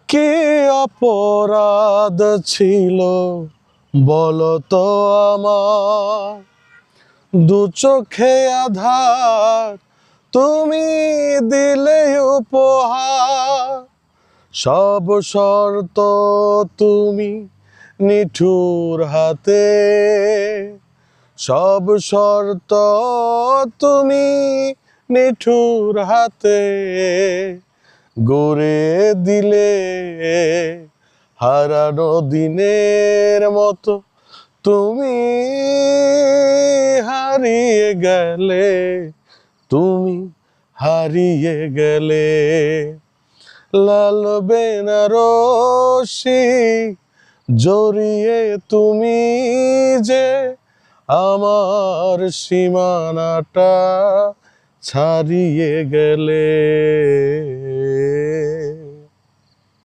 কি অপরাধ ছিল বলো তো আমার, দু চোখে আধার তুমি দিলে উপহার। সব শর্ত তুমি নিঠুর হাতে, সব শর্ত তুমি নিঠুর হাতে গড়ে দিলে। হারানো দিনের মতো তুমি হারিয়ে গেলে, তুমি হারিয়ে গেলে। লাল বেনারসি জড়িয়ে তুমি যে আমার সীমানাটা ছাড়িয়ে গেলে।